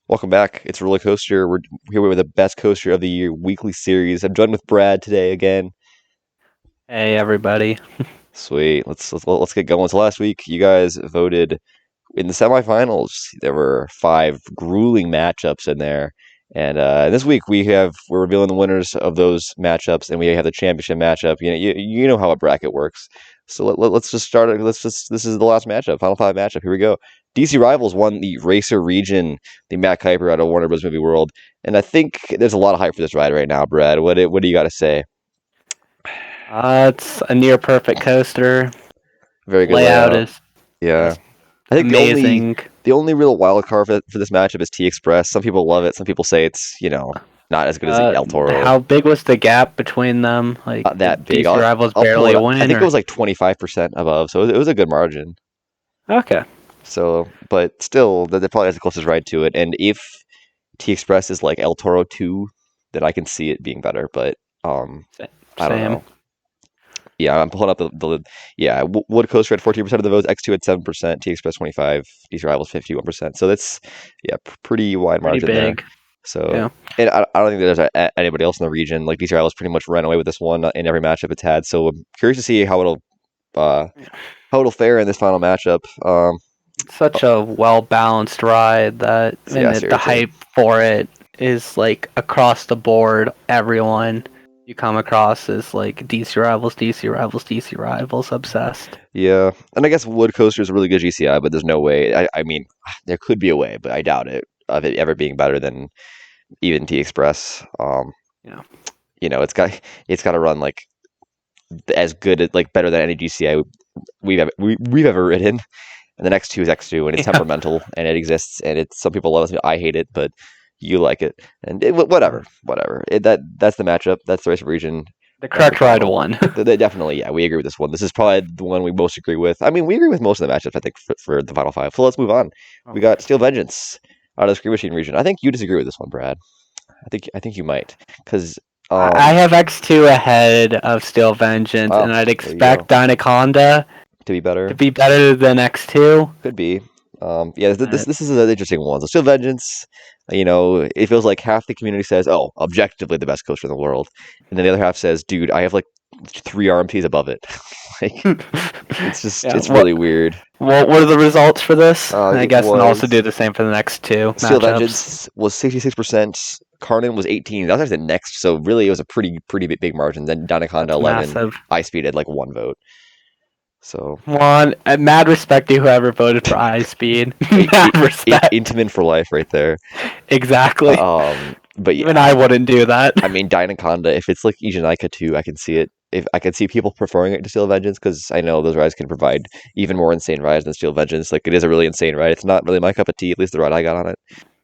Welcome back. It's Roller Coaster. We're here with the best coaster of the year weekly series. I'm joined with Brad today again. Hey everybody. Sweet. Let's get going. So last week you guys voted in the semifinals. There were five grueling matchups in there, and this week we're revealing the winners of those matchups, and we have the championship matchup. You know how a bracket works. So let's just start it. This is the last matchup, final five matchup. Here we go. DC Rivals won the Racer Region, the Matt Kuiper out of Warner Bros. Movie World, and I think there's a lot of hype for this ride right now. Brad, what do you got to say? It's a near perfect coaster. Very good Layout layout. is Yeah. just I think amazing. the only real wild card for this matchup is T Express. Some people love it. Some people say it's not as good as Uh, El Toro. how big was the gap between them? Like, Not did that big. DC Rivals I'll pull barely it up. I win think it or? was like 25% above, so it was a good margin. Okay. So, but still, that probably has the closest ride to it. And if T Express is like El Toro 2, then I can see it being better. But I don't Same. know. Yeah, I'm pulling up the yeah. Wood Coaster had 14% of the votes. X2 had 7%. T Express 25. DC Rivals 51%. So that's pretty wide Pretty margin there. big. So, Yeah. and I don't think there's anybody else in the region. Like DC Rivals pretty much ran away with this one in every matchup it's had. So I'm curious to see uh how it'll fare in this final matchup. It's such a well balanced ride that Yeah, the seriously. hype for it is like across the board. Everyone you come across is like DC Rivals, DC Rivals, DC Rivals obsessed. Yeah, and I guess Wood Coaster is a really good GCI, but there's no way. I mean, there could be a way, but I doubt it of it ever being better than even T Express. Yeah. It's got to run like as good as like better than any GCI we've ever ridden. And the next two is X2, and it's Yeah. temperamental, and it exists, and it's some people love it. I hate it, but you like it, and whatever. That's the matchup. That's the race of region. The That's the correct ride final. won. They definitely, yeah, we agree with this one. This is probably the one we most agree with. I mean, we agree with most of the matchups. I think for the final five. So let's move on. We got Steel Vengeance out of the Screen Machine region. I think you disagree with this one, Brad. I think you might because I have X2 ahead of Steel Vengeance, oh, and I'd there you go. expect Dynaconda To be to better. be better than X2. Could be. Yeah, Uh, this is an interesting one. So, Steel Vengeance, it feels like half the community says, "Oh, objectively the best coaster in the world," and then the other half says, "Dude, I have like three RMPs above it." Like, yeah. it's really weird. What were the results for this? I It guess, and also was do the same for the next two Steel matchups. Vengeance was 66%. Carnan was 18. That was actually the next. So really, it was a pretty big margin. Then Danaconda That's 11. massive. Ice Speed had like one vote. So One, mad respect to whoever voted for High Speed. Mad respect. Intamin for life right there. Exactly. But Even yeah, I wouldn't do that. I mean, Dynaconda, if it's like Eejanaika 2, I can see it. If I can see people preferring it to Steel Vengeance, because I know those rides can provide even more insane rides than Steel Vengeance. Like, it is a really insane ride. It's not really my cup of tea, at least the ride I got on it.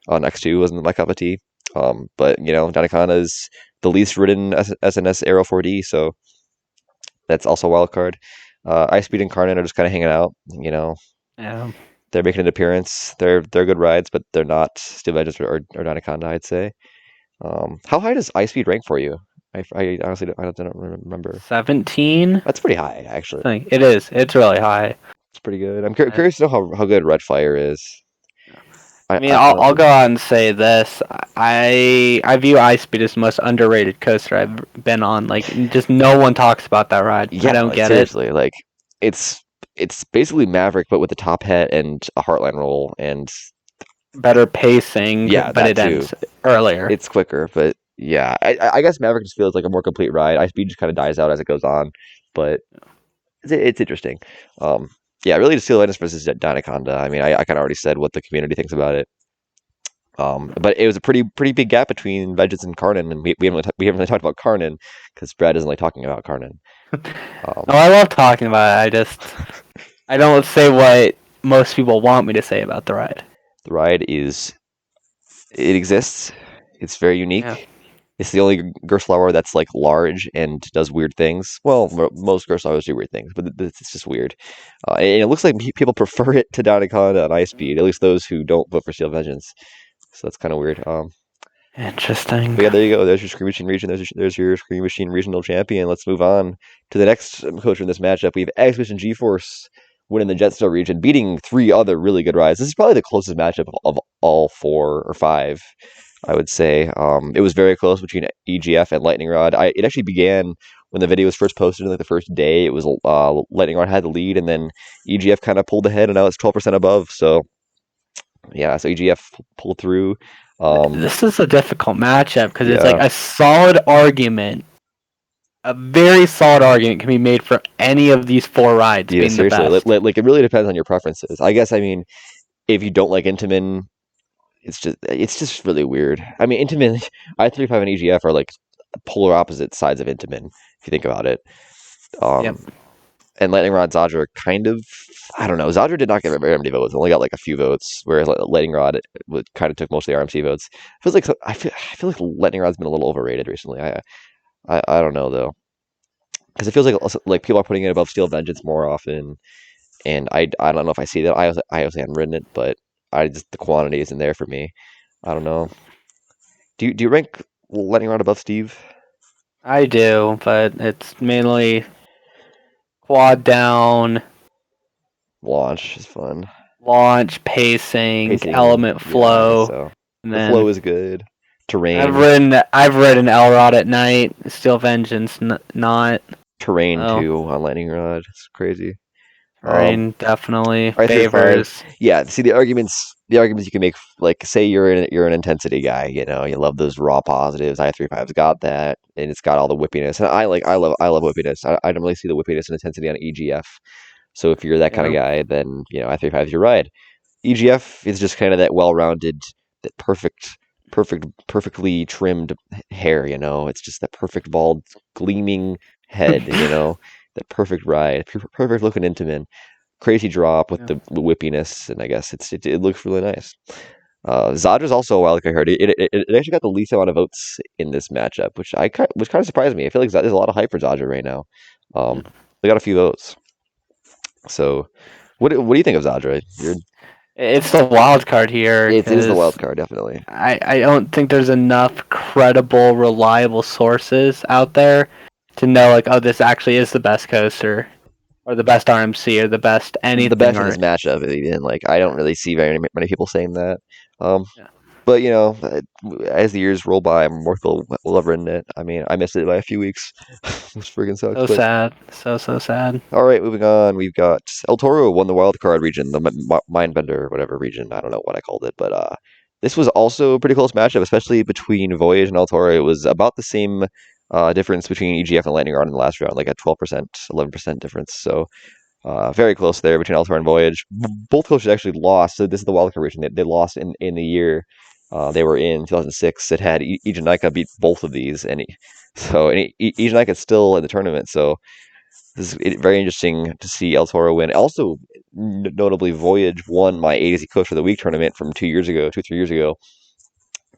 On X2 wasn't my cup of tea. But, Dynaconda is the least ridden SNS Aero 4D, so that's also a wild card. Ice Speed and Carnan are just kind of hanging out. Yeah. They're making an appearance. They're good rides, but they're not Steel Vengeance or Dynaconda, I'd say. How high does ice speed rank for you? I honestly don't remember. 17? That's pretty high, actually. I think it is. It's really high. It's pretty good. I'm Uh, curious to know how good Red Fire is. I mean, I I'll honestly, go out and say this. I view iSpeed as the most underrated coaster I've been on. Like, just no one talks about that ride. I yeah, don't like get it. seriously, like it's it's basically Maverick, but with a top hat and a Heartline roll, and Better pacing, yeah, but that it too. ends earlier. It's quicker, but yeah, I guess Maverick just feels like a more complete ride. Ice Speed just kind of dies out as it goes on, but it's interesting. Um, yeah, really, just Steel Vengeance versus Dynacon. I mean, I kind of already said what the community thinks about it. But it was a pretty big gap between Vengeance and Karnan, and we haven't really talked about Karnan because Brad doesn't like talking about Karnan. No, Um, I love talking about it. I don't say what most people want me to say about the ride. the ride it exists. It's very Yeah. unique. It's the only Gerstlauer that's like large and does weird things. Well, most Gerstlauers do weird things, but it's just weird. And it looks like people prefer it to Dynacon and Ice Speed, at least those who don't vote for Steel Vengeance. So that's kind of weird. Interesting. But yeah, there you go. There's your Screen Machine region. There's your Screen Machine regional champion. Let's move on to the next coaster in this matchup. We have Expedition GeForce winning the Jetstar region, beating three other really good rides. This is probably the closest matchup of all 4 or 5. I would say it was very close between EGF and Lightning Rod. It actually began when the video was first posted, like the first day. It was Lightning Rod had the lead, and then EGF kind of pulled ahead, and now it's 12% above. So yeah, so EGF pulled through. This is a difficult matchup because it's like Yeah, a solid argument. A very solid argument can be made for any of these 4 rides yeah, being the seriously. best. Like it really depends on your preferences. I guess. I mean, if you don't like Intamin, it's just really weird. I mean, Intamin, I-35 and EGF are like polar opposite sides of Intamin if you think about it. Yep. Um, and Lightning Rod Zadra kind of, I don't know. Zadra did not get very many votes; only got like a few votes, whereas Lightning Rod kind of took most of the RMC votes. Feels like I feel like Lightning Rod's been a little overrated recently. I don't know though, because it feels like people are putting it above Steel Vengeance more often, and I don't know if I see that. I also haven't written it, but I just the quantity isn't there for me. I don't know. Do you rank Lightning Rod above Steve? I do, but it's mainly quad down, Launch is fun. launch, pacing, Pacing, element yeah, I guess flow, so. and The flow then is good. I've Terrain, ridden I've ridden Elrod at night. Steel Vengeance not. terrain Oh, too on Lightning Rod. It's crazy. Um, terrain definitely I-35. favors. Yeah, see the arguments you can make, like say you're an intensity guy, you love those raw positives. I-35's got that, and it's got all the whippiness. And I love whippiness. I don't really see the whippiness and intensity on EGF. So if you're that kind of Yeah. guy, then I-35 is your ride. EGF is just kind of that well-rounded, that perfectly trimmed hair. It's just that perfect bald, gleaming head. That perfect ride, perfect looking Intamin. Crazy drop with Yeah. the whippiness, and I guess it looks really nice. Zadra's also a wild card. I heard it actually got the least amount of votes in this matchup, which kind of surprised me. I feel like there's a lot of hype for Zadra right now. Um, they got a few votes. So, what do you think of Zadra? It's the wild card here It is the wild because card, definitely. I don't think there's enough credible, reliable sources out there to know like, oh, this actually is the best coaster or the best RMC or the best The anything best in this or matchup, even like I don't yeah. really see very many people saying that. Um, Yeah. but as the years roll by, more people will have written it. I mean, I missed it by a few weeks, which friggin' sucks. So But sad. So sad. all right, moving on. We've got El Toro won the wild card region, the Mindbender, whatever region. I don't know what I called it, but this was also a pretty close matchup, especially between Voyage and El Toro. It was about the same difference between EGF and Lightning Rod in the last round, like a 12%, 11% difference. So very close there between El Toro and Voyage. Both coaches actually lost. So this is the wild card region. They lost in the year they were in 2006. It had Eejanaika beat both of these, and Eejanaika is still in the tournament. So this is very interesting to see El Toro win. Also, notably, Voyage won my A to Z Coach of the Week tournament from 2 years ago, 2 3 years ago,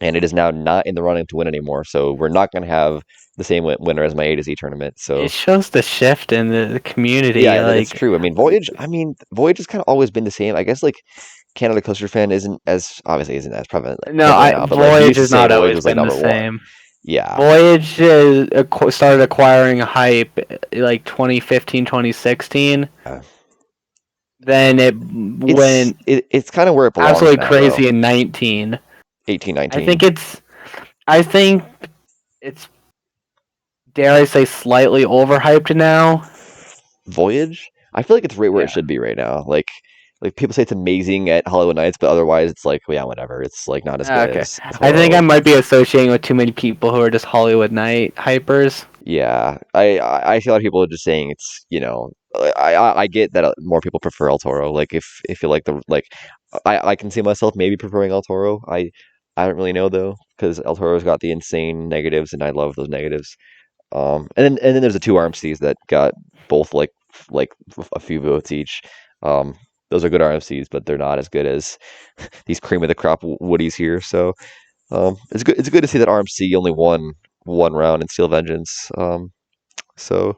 and it is now not in the running to win anymore. So we're not going to have the same winner as my A to Z tournament. It So shows the shift in the community. yeah, that's Like, true. I mean, Voyage has kind of always been the same. I guess like Canada Coaster Fan isn't as prevalent no, prevalent now, but like we Voyage used to has say not Voyage always was like been the number one. same. Yeah, Voyage started acquiring hype like 2015, 2016. uh, Then it it's went it's kind of where it belongs absolutely now, though. crazy in 19. 18, I 19. think it's I think it's dare I say slightly overhyped now. Voyage. I feel like it's right where it Yeah. should be right now. Like people say it's amazing at Hollywood Nights, but otherwise it's like, well, yeah, whatever. It's like not as good Okay. as I think I Toro. might be associating with too many people who are just Hollywood night hypers. Yeah, I see a lot of people are just saying it's I get that more people prefer El Toro. Like if you like I can see myself maybe preferring El Toro. I don't really know though because El Toro's got the insane negatives and I love those negatives. And then there's the two RMCs that got both like a few votes each. Um, those are good RMCs, but they're not as good as these cream of the crop Woodies here. So it's good to see that RMC only won one round in Steel Vengeance. So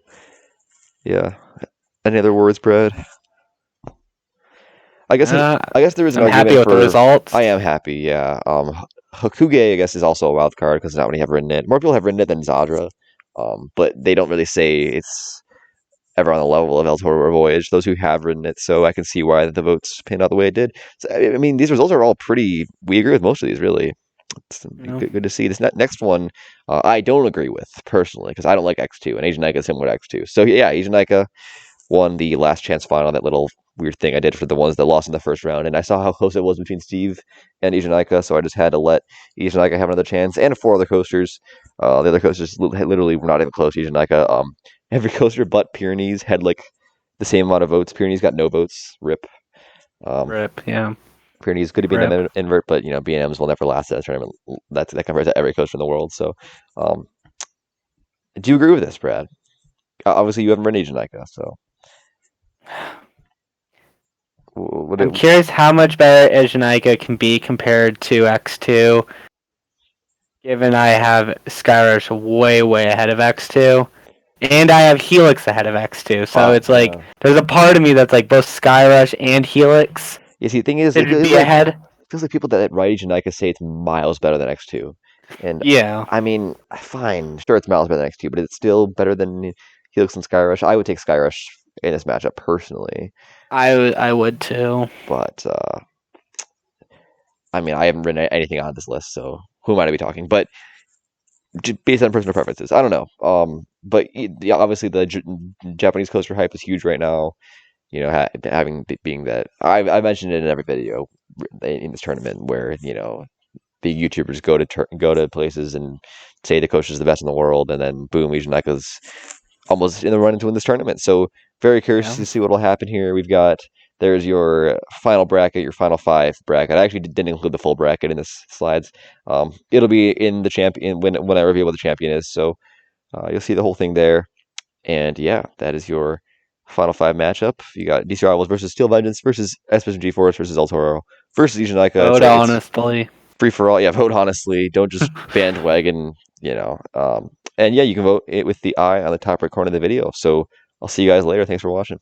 yeah. Any other words, Brad? I guess Uh, I guess there is an I'm happy argument with the for. results. I am happy. Yeah. Hakuge, I guess, is also a wild card because not many have written it. More people have written it than Zadra, but they don't really say it's. ever on the level of El Toro Voyage. Those who have ridden it, so I can see why the votes panned out the way it did. So, I mean, these results are all pretty. We agree with most of these, really. It's No. good to see. This next one, I don't agree with personally because I don't like X2, and Eejanaika is similar to X2. So yeah, Eejanaika won the last chance final, that little weird thing I did for the ones that lost in the first round. And I saw how close it was between Steve and Eejanaika, so I just had to let Eejanaika have another chance. And four other coasters. The other coasters literally were not even close. Eejanaika, every coaster but Pyrenees had like the same amount of votes. Pyrenees got no votes. Rip. Um, Rip, yeah. Pyrenees could have been Rip. an invert, but B&Ms will never last that tournament. That compares to every coaster in the world. So, um, do you agree with this, Brad? Obviously, you haven't ridden Eejanaika, so what? I'm curious how much better Eejanaika can be compared to X2, given I have Skyrush way, way ahead of X2. And I have Helix ahead of X2, so it's like, there's a part of me that's like both Skyrush and Helix Yeah, see, the thing is, should be ahead. it feels like people that ride Eejanaika say it's miles better than X2. And Yeah, I mean, fine, sure, it's miles better than X2, but it's still better than Helix and Skyrush. I would take Skyrush in this matchup personally, I would too. but I mean, I haven't ridden anything on this list, so who am I to be talking? But based on personal preferences, I don't know. But yeah, obviously the Japanese coaster hype is huge right now. Having being that I mentioned it in every video in this tournament where the YouTubers go to places and say the coach is the best in the world, and then boom, Eejanaika's almost in the run to win this tournament. So very curious Yeah. to see what will happen here. There's your final bracket, your final five bracket. I actually didn't include the full bracket in this slides. It'll be in the champion when I reveal what the champion is. So you'll see the whole thing there. And yeah, that is your final five matchup. You got DC Rivals versus Steel Vengeance versus Especially GeForce versus El Toro versus Eejanaika. Vote It's honestly. free for all. Yeah, vote honestly. Don't just bandwagon. And yeah, you can vote it with the eye on the top right corner of the video. So I'll see you guys later. Thanks for watching.